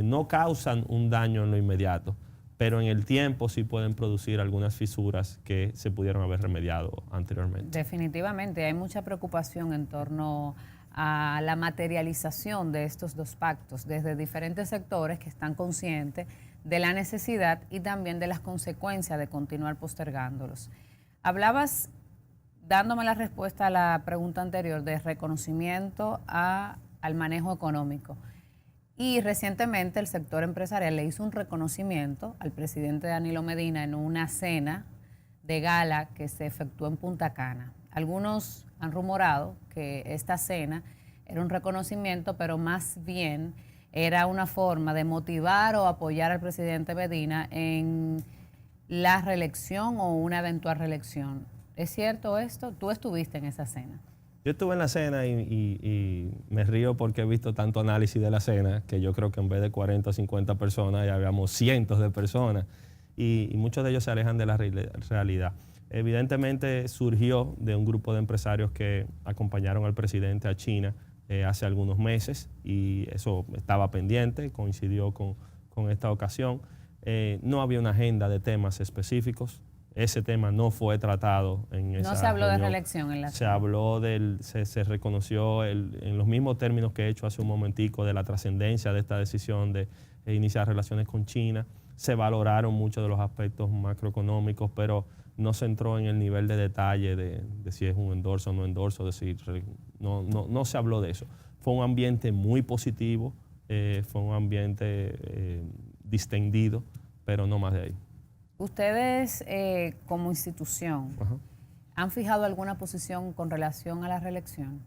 no causan un daño en lo inmediato, pero en el tiempo sí pueden producir algunas fisuras que se pudieron haber remediado anteriormente. Definitivamente, hay mucha preocupación en torno a la materialización de estos dos pactos desde diferentes sectores que están conscientes de la necesidad y también de las consecuencias de continuar postergándolos. Hablabas, dándome la respuesta a la pregunta anterior, de reconocimiento al manejo económico. Y recientemente el sector empresarial le hizo un reconocimiento al presidente Danilo Medina en una cena de gala que se efectuó en Punta Cana. Algunos han rumorado que esta cena era un reconocimiento, pero más bien era una forma de motivar o apoyar al presidente Medina en la reelección o una eventual reelección. ¿Es cierto esto? ¿Tú estuviste en esa cena? Yo estuve en la cena y me río porque he visto tanto análisis de la cena que yo creo que en vez de 40 o 50 personas ya habíamos cientos de personas y muchos de ellos se alejan de la realidad. Evidentemente surgió de un grupo de empresarios que acompañaron al presidente a China hace algunos meses y eso estaba pendiente, coincidió con esta ocasión. No había una agenda de temas específicos. Ese tema no fue tratado en esa reunión. No se habló de reelección en la cena. Se habló se reconoció en los mismos términos que he hecho hace un momentico de la trascendencia de esta decisión de iniciar relaciones con China. Se valoraron muchos de los aspectos macroeconómicos, pero no se entró en el nivel de detalle de si es un endorso o no endorso, no se habló de eso. Fue un ambiente muy positivo, fue un ambiente distendido, pero no más de ahí. Ustedes, como institución, ¿han fijado alguna posición con relación a la reelección?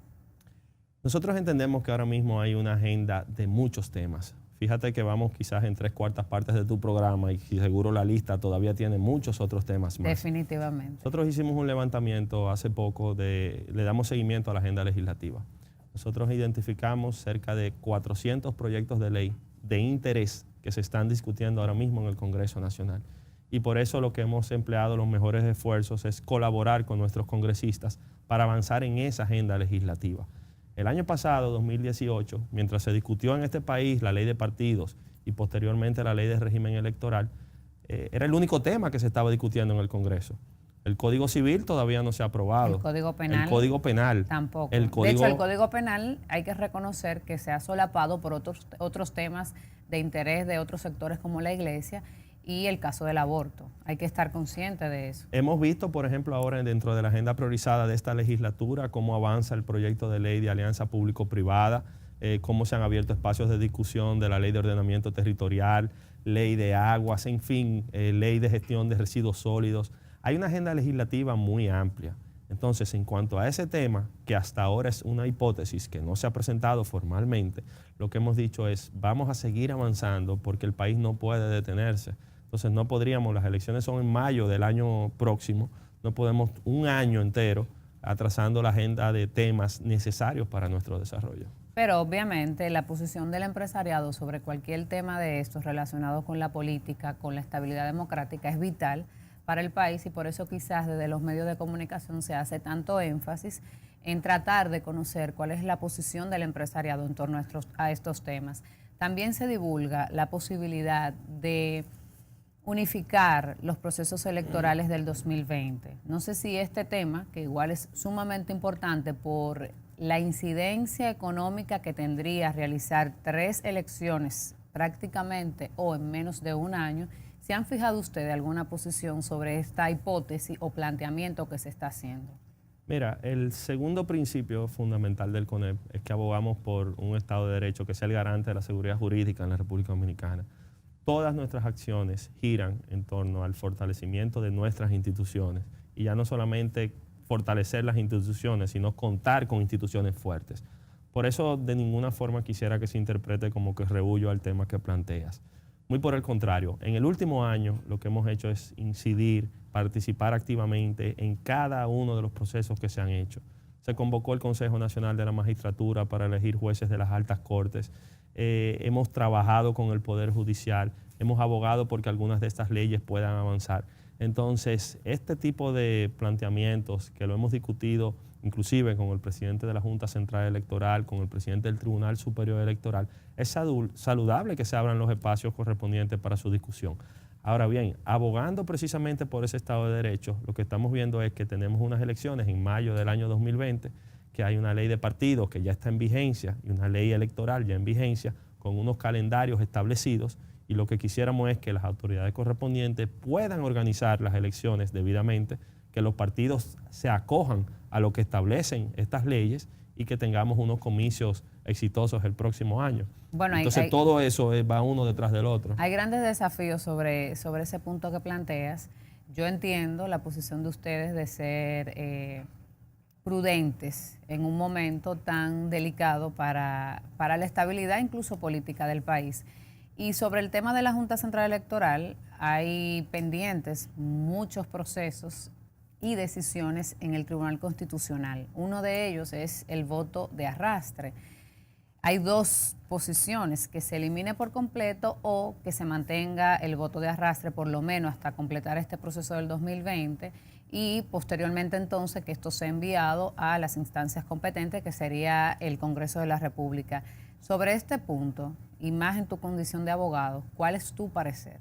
Nosotros entendemos que ahora mismo hay una agenda de muchos temas. Fíjate que vamos quizás en 3/4 partes de tu programa y seguro la lista todavía tiene muchos otros temas más. Definitivamente. Nosotros hicimos un levantamiento hace poco, le damos seguimiento a la agenda legislativa. Nosotros identificamos cerca de 400 proyectos de ley de interés que se están discutiendo ahora mismo en el Congreso Nacional. Y por eso lo que hemos empleado los mejores esfuerzos es colaborar con nuestros congresistas para avanzar en esa agenda legislativa. El año pasado, 2018, mientras se discutió en este país la ley de partidos y posteriormente la ley de régimen electoral, era el único tema que se estaba discutiendo en el Congreso. El Código Civil todavía no se ha aprobado. El Código Penal. El Código Penal. Tampoco. De hecho, el Código Penal hay que reconocer que se ha solapado por otros temas de interés de otros sectores como la Iglesia y el caso del aborto. Hay que estar consciente de eso. Hemos visto, por ejemplo, ahora dentro de la agenda priorizada de esta legislatura, cómo avanza el proyecto de ley de alianza público-privada, cómo se han abierto espacios de discusión de la ley de ordenamiento territorial, ley de aguas, en fin, ley de gestión de residuos sólidos. Hay una agenda legislativa muy amplia. Entonces, en cuanto a ese tema, que hasta ahora es una hipótesis que no se ha presentado formalmente, lo que hemos dicho es, vamos a seguir avanzando porque el país no puede detenerse. Entonces, no podríamos, las elecciones son en mayo del año próximo, no podemos un año entero atrasando la agenda de temas necesarios para nuestro desarrollo. Pero obviamente la posición del empresariado sobre cualquier tema de estos relacionados con la política, con la estabilidad democrática, es vital para el país y por eso quizás desde los medios de comunicación se hace tanto énfasis en tratar de conocer cuál es la posición del empresariado en torno a estos temas. También se divulga la posibilidad de unificar los procesos electorales del 2020. No sé si este tema, que igual es sumamente importante por la incidencia económica que tendría realizar 3 elecciones prácticamente o en menos de un año, ¿se han fijado ustedes alguna posición sobre esta hipótesis o planteamiento que se está haciendo? Mira, el segundo principio fundamental del CONEP es que abogamos por un Estado de Derecho que sea el garante de la seguridad jurídica en la República Dominicana. Todas nuestras acciones giran en torno al fortalecimiento de nuestras instituciones y ya no solamente fortalecer las instituciones, sino contar con instituciones fuertes. Por eso de ninguna forma quisiera que se interprete como que rehuyo al tema que planteas. Muy por el contrario, en el último año lo que hemos hecho es incidir, participar activamente en cada uno de los procesos que se han hecho. Se convocó el Consejo Nacional de la Magistratura para elegir jueces de las altas cortes. Hemos trabajado con el Poder Judicial, hemos abogado porque algunas de estas leyes puedan avanzar. Entonces, este tipo de planteamientos que lo hemos discutido inclusive con el presidente de la Junta Central Electoral, con el presidente del Tribunal Superior Electoral, es saludable que se abran los espacios correspondientes para su discusión. Ahora bien, abogando precisamente por ese Estado de Derecho, lo que estamos viendo es que tenemos unas elecciones en mayo del año 2020, que hay una ley de partidos que ya está en vigencia y una ley electoral ya en vigencia con unos calendarios establecidos, y lo que quisiéramos es que las autoridades correspondientes puedan organizar las elecciones debidamente, que los partidos se acojan a lo que establecen estas leyes y que tengamos unos comicios exitosos el próximo año. Bueno, entonces todo eso va uno detrás del otro. Hay grandes desafíos sobre ese punto que planteas. Yo entiendo la posición de ustedes de ser prudentes en un momento tan delicado para la estabilidad incluso política del país. Y sobre el tema de la Junta Central Electoral, hay pendientes muchos procesos y decisiones en el Tribunal Constitucional. Uno de ellos es el voto de arrastre. Hay dos posiciones, que se elimine por completo o que se mantenga el voto de arrastre por lo menos hasta completar este proceso del 2020 y posteriormente entonces que esto sea enviado a las instancias competentes, que sería el Congreso de la República. Sobre este punto, y más en tu condición de abogado, ¿cuál es tu parecer?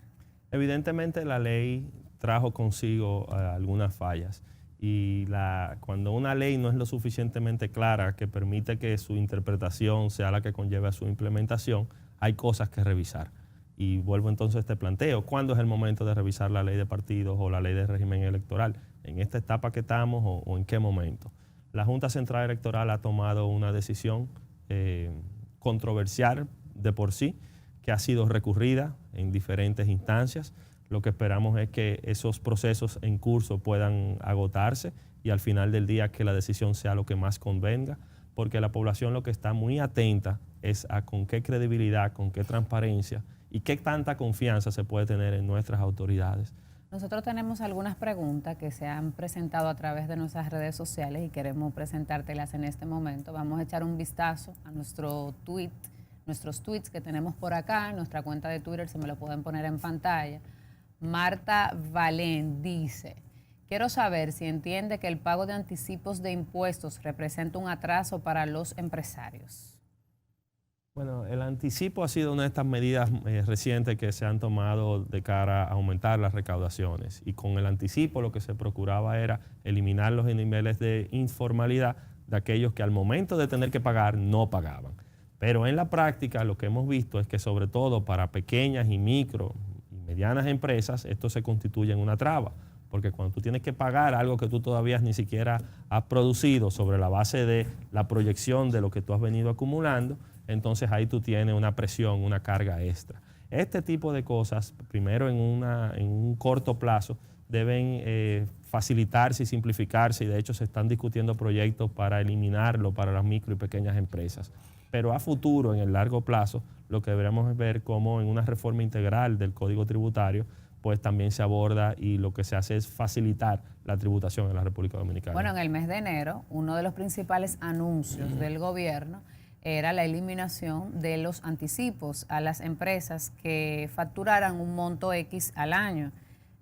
Evidentemente la ley trajo consigo algunas fallas. Y cuando una ley no es lo suficientemente clara que permite que su interpretación sea la que conlleve a su implementación, hay cosas que revisar. Y vuelvo entonces a este planteo. ¿Cuándo es el momento de revisar la ley de partidos o la ley de régimen electoral? ¿En esta etapa que estamos o en qué momento? La Junta Central Electoral ha tomado una decisión controversial de por sí, que ha sido recurrida en diferentes instancias. Lo que esperamos es que esos procesos en curso puedan agotarse y al final del día que la decisión sea lo que más convenga, porque la población lo que está muy atenta es a con qué credibilidad, con qué transparencia y qué tanta confianza se puede tener en nuestras autoridades. Nosotros tenemos algunas preguntas que se han presentado a través de nuestras redes sociales y queremos presentártelas en este momento. Vamos a echar un vistazo a nuestros tweets que tenemos por acá, en nuestra cuenta de Twitter, se me lo pueden poner en pantalla. Marta Valén dice: quiero saber si entiende que el pago de anticipos de impuestos representa un atraso para los empresarios. Bueno, el anticipo ha sido una de estas medidas recientes que se han tomado de cara a aumentar las recaudaciones. Y con el anticipo lo que se procuraba era eliminar los niveles de informalidad de aquellos que al momento de tener que pagar no pagaban. Pero en la práctica lo que hemos visto es que sobre todo para pequeñas y micro medianas empresas, esto se constituye en una traba, porque cuando tú tienes que pagar algo que tú todavía ni siquiera has producido sobre la base de la proyección de lo que tú has venido acumulando, entonces ahí tú tienes una presión, una carga extra. Este tipo de cosas, primero en un corto plazo, deben facilitarse y simplificarse, y de hecho se están discutiendo proyectos para eliminarlo para las micro y pequeñas empresas. Pero a futuro, en el largo plazo, lo que deberemos es ver cómo en una reforma integral del Código Tributario, pues también se aborda y lo que se hace es facilitar la tributación en la República Dominicana. Bueno, en el mes de enero, uno de los principales anuncios del gobierno era la eliminación de los anticipos a las empresas que facturaran un monto X al año.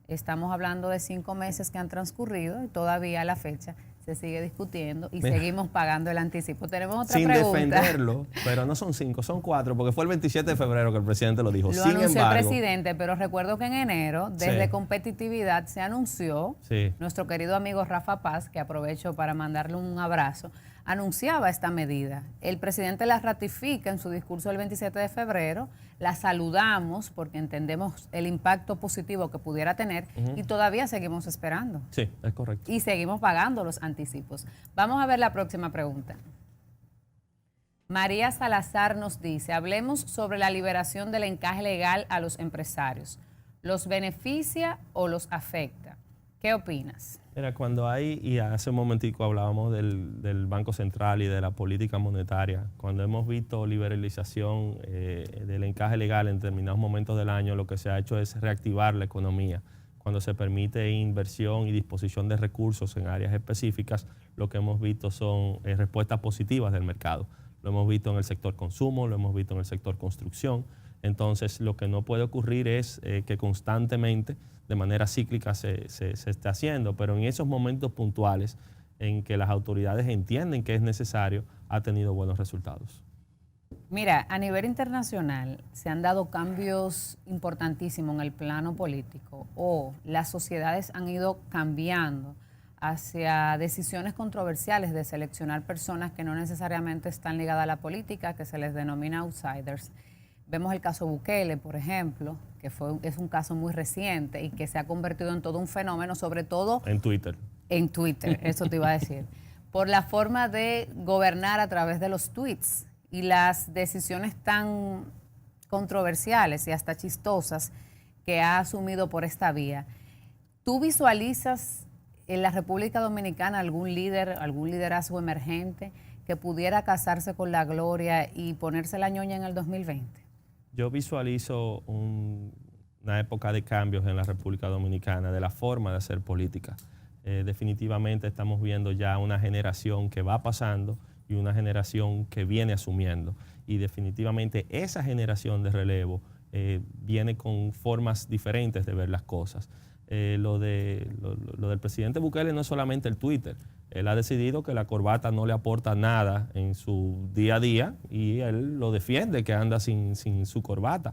Estamos hablando de 5 meses que han transcurrido y todavía a la fecha se sigue discutiendo y seguimos pagando el anticipo. Tenemos otra pregunta. Sin defenderlo, pero no son 5, son 4, porque fue el 27 de febrero que el presidente lo dijo. Lo anunció el presidente, pero recuerdo que en enero, desde Competitividad, se anunció, nuestro querido amigo Rafa Paz, que aprovecho para mandarle un abrazo, anunciaba esta medida. El presidente la ratifica en su discurso del 27 de febrero, la saludamos porque entendemos el impacto positivo que pudiera tener y todavía seguimos esperando. Sí, es correcto. Y seguimos pagando los anticipos. Vamos a ver la próxima pregunta. María Salazar nos dice: hablemos sobre la liberación del encaje legal a los empresarios. ¿Los beneficia o los afecta? ¿Qué opinas? Mira, cuando hay, y hace un momentico hablábamos del Banco Central y de la política monetaria, cuando hemos visto liberalización del encaje legal en determinados momentos del año, lo que se ha hecho es reactivar la economía. Cuando se permite inversión y disposición de recursos en áreas específicas, lo que hemos visto son respuestas positivas del mercado. Lo hemos visto en el sector consumo, lo hemos visto en el sector construcción. Entonces, lo que no puede ocurrir es que constantemente, de manera cíclica, se esté haciendo, pero en esos momentos puntuales en que las autoridades entienden que es necesario, ha tenido buenos resultados. Mira, a nivel internacional se han dado cambios importantísimos en el plano político o las sociedades han ido cambiando hacia decisiones controversiales de seleccionar personas que no necesariamente están ligadas a la política, que se les denomina outsiders. Vemos el caso Bukele, por ejemplo, que es un caso muy reciente y que se ha convertido en todo un fenómeno, sobre todo En Twitter. en Twitter, eso te iba a decir, por la forma de gobernar a través de los tweets y las decisiones tan controversiales y hasta chistosas que ha asumido por esta vía. ¿Tú visualizas en la República Dominicana algún líder, algún liderazgo emergente que pudiera casarse con la gloria y ponerse la ñoña en el 2020? Yo visualizo una época de cambios en la República Dominicana, de la forma de hacer política. Definitivamente estamos viendo ya una generación que va pasando y una generación que viene asumiendo. Y definitivamente esa generación de relevo viene con formas diferentes de ver las cosas. Lo del presidente Bukele no es solamente el Twitter. Él ha decidido que la corbata no le aporta nada en su día a día y él lo defiende, que anda sin su corbata.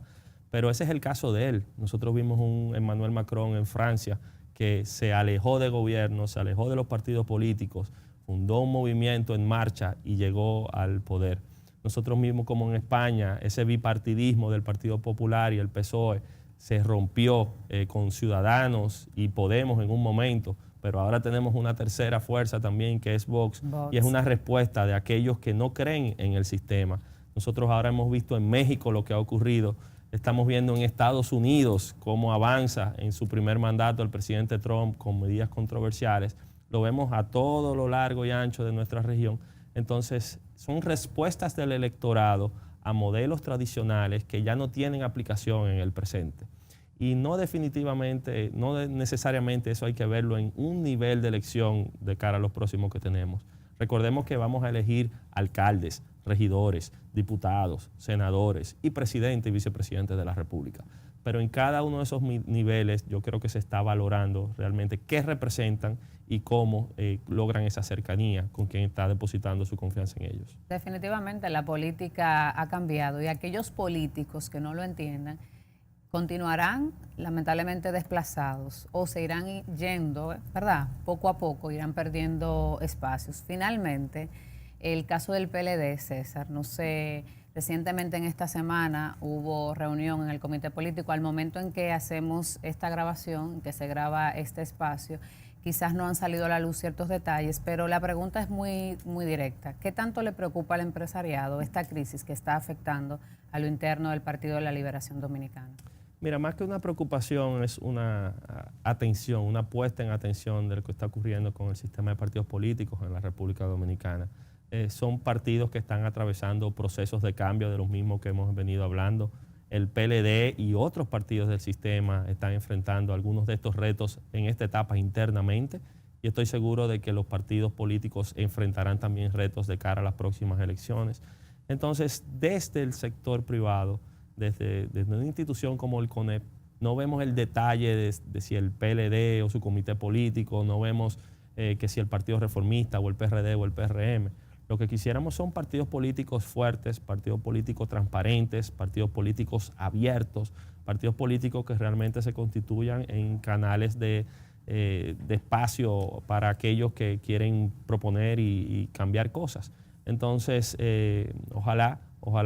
Pero ese es el caso de él. Nosotros vimos un Emmanuel Macron en Francia que se alejó de gobierno, se alejó de los partidos políticos, fundó un movimiento en marcha y llegó al poder. Nosotros mismos, como en España, ese bipartidismo del Partido Popular y el PSOE se rompió con Ciudadanos y Podemos en un momento, pero ahora tenemos una tercera fuerza también que es Vox. Y es una respuesta de aquellos que no creen en el sistema. Nosotros ahora hemos visto en México lo que ha ocurrido, estamos viendo en Estados Unidos cómo avanza en su primer mandato el presidente Trump con medidas controversiales. Lo vemos a todo lo largo y ancho de nuestra región. Entonces, son respuestas del electorado a modelos tradicionales que ya no tienen aplicación en el presente. Y no definitivamente, no necesariamente eso hay que verlo en un nivel de elección de cara a los próximos que tenemos. Recordemos que vamos a elegir alcaldes, regidores, diputados, senadores y presidente y vicepresidente de la República. Pero en cada uno de esos niveles yo creo que se está valorando realmente qué representan y cómo logran esa cercanía con quien está depositando su confianza en ellos. Definitivamente la política ha cambiado y aquellos políticos que no lo entiendan continuarán lamentablemente desplazados o se irán yendo, ¿verdad? Poco a poco irán perdiendo espacios. Finalmente, el caso del PLD, César, no sé, recientemente en esta semana hubo reunión en el comité político. Al momento en que hacemos esta grabación, que se graba este espacio, quizás no han salido a la luz ciertos detalles, pero la pregunta es muy, muy directa. ¿Qué tanto le preocupa al empresariado esta crisis que está afectando a lo interno del Partido de la Liberación Dominicana? Mira, más que una preocupación es una atención, una puesta en atención de lo que está ocurriendo con el sistema de partidos políticos en la República Dominicana. Son partidos que están atravesando procesos de cambio de los mismos que hemos venido hablando. El PLD y otros partidos del sistema están enfrentando algunos de estos retos en esta etapa internamente y estoy seguro de que los partidos políticos enfrentarán también retos de cara a las próximas elecciones. Entonces, desde el sector privado, desde una institución como el CONEP, no vemos el detalle de si el PLD o su comité político, no vemos que si el Partido Reformista o el PRD o el PRM. Lo que quisiéramos son partidos políticos fuertes, partidos políticos transparentes, partidos políticos abiertos, partidos políticos que realmente se constituyan en canales de espacio para aquellos que quieren proponer y cambiar cosas. Entonces, ojalá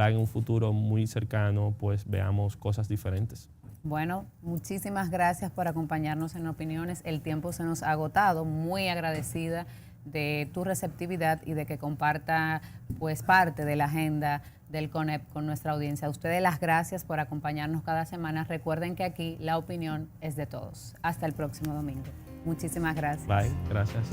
en un futuro muy cercano pues veamos cosas diferentes. Bueno, muchísimas gracias por acompañarnos en Opiniones. El tiempo se nos ha agotado. Muy agradecida de tu receptividad y de que comparta pues parte de la agenda del CONEP con nuestra audiencia. A ustedes las gracias por acompañarnos cada semana. Recuerden que aquí la opinión es de todos. Hasta el próximo domingo. Muchísimas gracias. Bye, gracias.